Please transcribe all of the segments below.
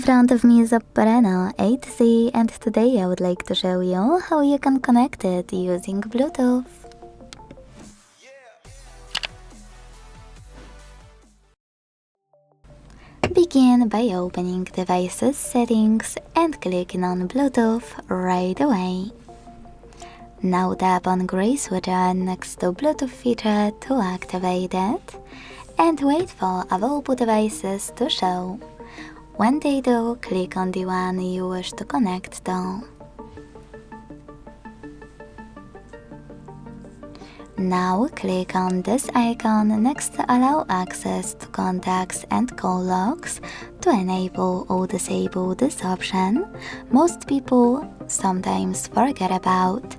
front of me is OPPO Reno8 Z, and today I would like to show you how you can connect it using Bluetooth. Begin by opening Devices Settings and clicking on Bluetooth right away. Now tap on gray switcher next to Bluetooth feature to activate it, and wait for available devices to show. When they do, click on the one you wish to connect to. Now click on this icon next to Allow access to contacts and call logs to enable or disable this option. Most people sometimes forget about,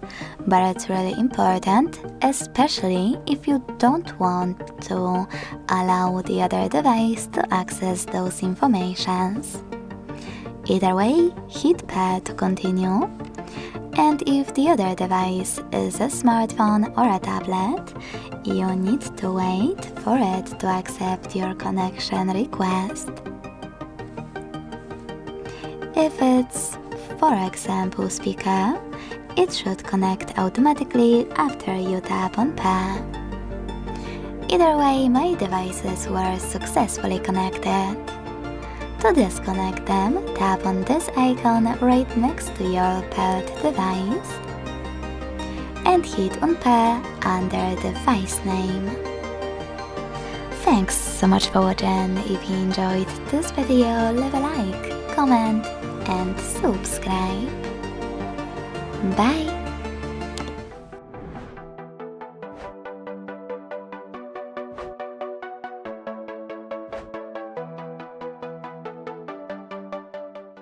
but it's really important, especially if you don't want to allow the other device to access those informations. Either way, hit pair to continue. And if the other device is a smartphone or a tablet, you need to wait for it to accept your connection request. If it's, for example, speaker, it should connect automatically after you tap on pair. Either way, my devices were successfully connected. To disconnect them, tap on this icon right next to your paired device and hit unpair under device name. Thanks so much for watching. If you enjoyed this video, leave a like, comment and subscribe. Bye!